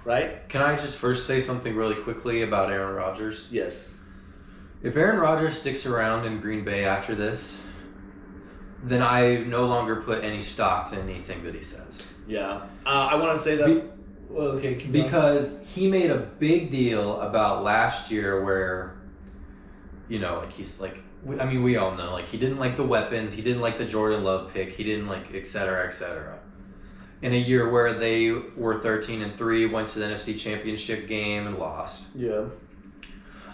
right? Can I just first say something really quickly about Aaron Rodgers? Yes. If Aaron Rodgers sticks around in Green Bay after this, then I no longer put any stock to anything that he says. Yeah. I want to say that... Because he made a big deal about last year where, he's like, we all know, like, he didn't like the weapons, he didn't like the Jordan Love pick, he didn't like, et cetera, et cetera. In a year where they were 13-3, went to the NFC Championship game and lost. Yeah.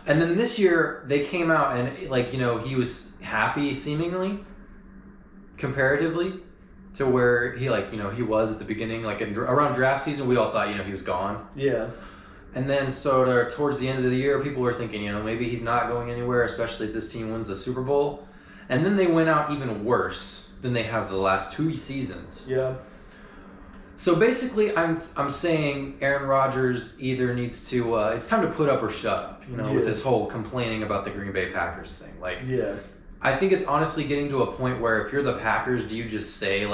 And then this year, they came out and, he was happy, seemingly, comparatively, to where he was at the beginning, around draft season, we all thought, he was gone. Yeah. And then sort of towards the end of the year, people were thinking, maybe he's not going anywhere, especially if this team wins the Super Bowl. And then they went out even worse than they have the last 2 seasons. Yeah. So basically, I'm saying Aaron Rodgers either needs to, it's time to put up or shut up, with this whole complaining about the Green Bay Packers thing. I think it's honestly getting to a point where if you're the Packers, do you just say,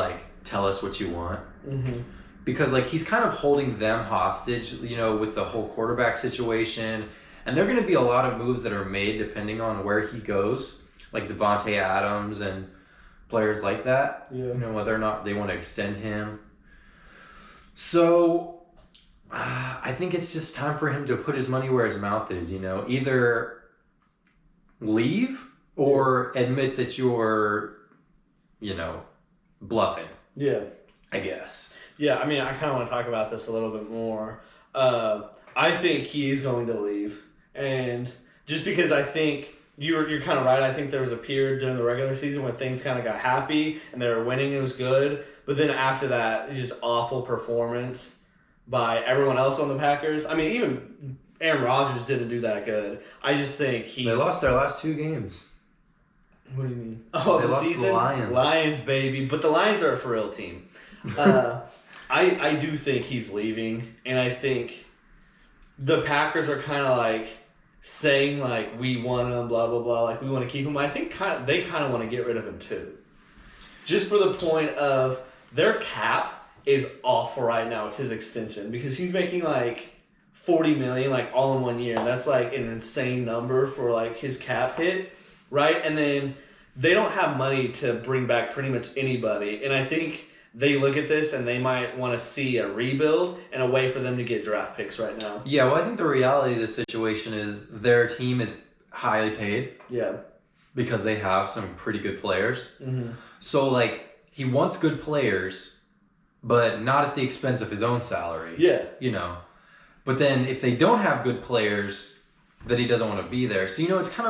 tell us what you want? Mm-hmm. Because, he's kind of holding them hostage, with the whole quarterback situation. And there are going to be a lot of moves that are made depending on where he goes, like Devontae Adams and players like that. Yeah. Whether or not they want to extend him. So, I think it's just time for him to put his money where his mouth is, Either leave or admit that you're, bluffing. Yeah. I guess. Yeah, I kind of want to talk about this a little bit more. I think he is going to leave. And just because I think you're kind of right. I think there was a period during the regular season when things kind of got happy and they were winning. It was good. But then after that, it's just awful performance by everyone else on the Packers. Even Aaron Rodgers didn't do that good. I just think They lost their last 2 games. What do you mean? Oh, they the lost season? The Lions. Lions, baby. But the Lions are a for real team. I do think he's leaving. And I think the Packers are kind of saying we want him, blah, blah, blah. We want to keep him. I think they kind of want to get rid of him too. Just for the point of their cap is awful right now with his extension because he's making $40 million all in 1 year. That's an insane number for his cap hit, right? And then they don't have money to bring back pretty much anybody. And I think they look at this and they might want to see a rebuild and a way for them to get draft picks right now. Yeah, well, I think the reality of the situation is their team is highly paid. Yeah. Because they have some pretty good players. Mm-hmm. So, he wants good players, but not at the expense of his own salary. Yeah. But then if they don't have good players, then he doesn't want to be there. So, it's kind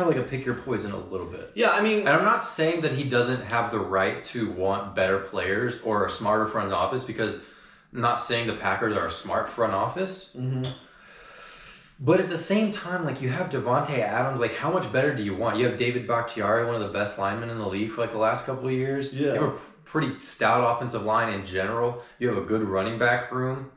of like a pick your poison a little bit. Yeah, And I'm not saying that he doesn't have the right to want better players or a smarter front office because I'm not saying the Packers are a smart front office. Mm-hmm. But at the same time, you have Devontae Adams, how much better do you want? You have David Bakhtiari, one of the best linemen in the league for the last couple of years. Yeah. You have a pretty stout offensive line in general. You have a good running back room.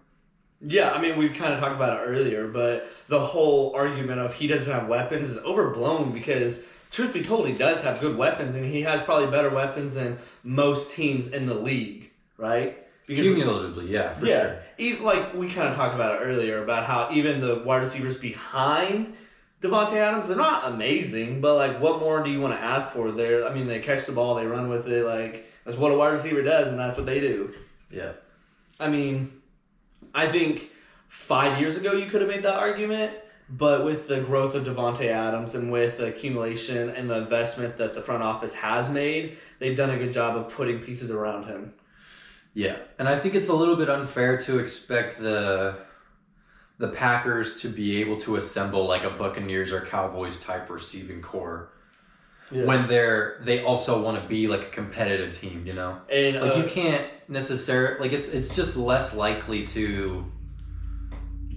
Yeah, we kind of talked about it earlier, but the whole argument of he doesn't have weapons is overblown because, truth be told, he does have good weapons, and he has probably better weapons than most teams in the league, right? Because cumulatively, yeah, for sure. Even, we kind of talked about it earlier about how even the wide receivers behind Devontae Adams, they're not amazing, but what more do you want to ask for there? They catch the ball, they run with it, that's what a wide receiver does, and that's what they do. Yeah. I think 5 years ago you could have made that argument, but with the growth of Devontae Adams and with the accumulation and the investment that the front office has made, they've done a good job of putting pieces around him. Yeah, and I think it's a little bit unfair to expect the Packers to be able to assemble a Buccaneers or Cowboys type receiving core when they also want to be a competitive team, And you can't necessarily it's just less likely to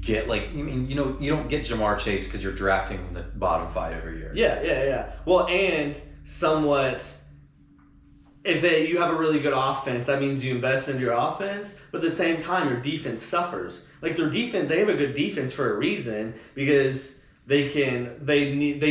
get you don't get Jamar Chase because you're drafting the bottom 5 every year. Yeah. Well, and somewhat. If you have a really good offense, that means you invest into your offense, but at the same time, your defense suffers. Their defense, they have a good defense for a reason because they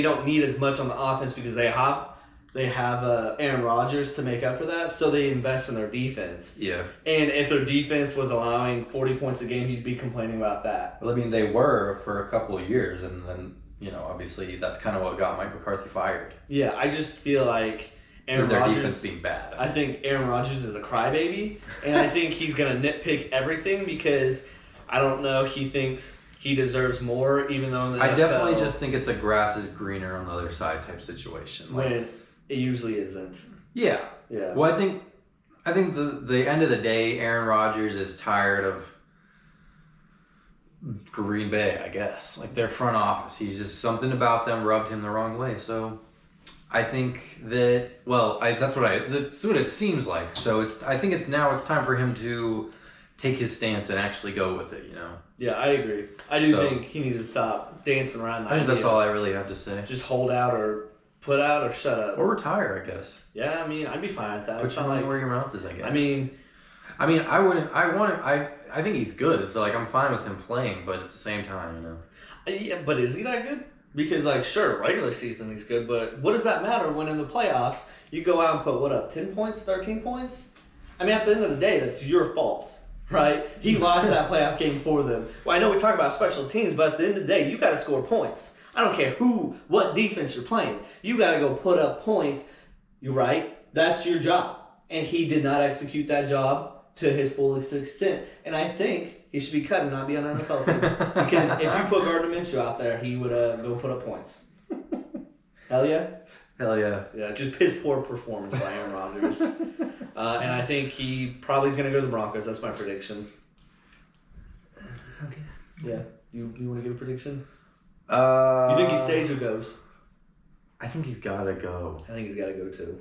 don't need as much on the offense because they have they have Aaron Rodgers to make up for that, so they invest in their defense. Yeah. And if their defense was allowing 40 points a game, he'd be complaining about that. Well, I mean, they were for a couple of years, and then, obviously that's kind of what got Mike McCarthy fired. Yeah, I just feel like Aaron their Rodgers, defense being bad. I think Aaron Rodgers is a crybaby, and I think he's going to nitpick everything because I don't know, he thinks he deserves more, even though in the I NFL, definitely just think it's a grass is greener on the other side type situation. When it usually isn't. Yeah. Yeah. Well, I think the end of the day, Aaron Rodgers is tired of Green Bay, I guess. Like their front office. He's just, something about them rubbed him the wrong way. So I think that, that's what it seems like. So I think it's time for him to take his stance and actually go with it, Yeah, I agree. I do think he needs to stop dancing around the I think idea. that's all I really have to say. Just hold out or put out or shut up. Or retire, I guess. Yeah, I mean, I'd be fine with that. Put your money where your mouth is, I guess. I I think he's good, so I'm fine with him playing, but at the same time, Yeah, but is he that good? Because sure, regular season he's good, but what does that matter when in the playoffs you go out and put 10 points, 13 points? I mean, at the end of the day, that's your fault, right? He lost that playoff game for them. Well, I know we talk about special teams, but at the end of the day, you got to score points. I don't care what defense you're playing. You got to go put up points. You're right. That's your job. And he did not execute that job to his fullest extent. And I think he should be cut and not be on the NFL team. Because if you put Gardner Minshew out there, he would go put up points. Hell yeah? Hell yeah. Yeah, just piss poor performance by Aaron Rodgers. And I think he probably is going to go to the Broncos. That's my prediction. Okay. Yeah. You want to give a prediction? You You think he stays or goes? I think he's got to go. I think he's got to go too.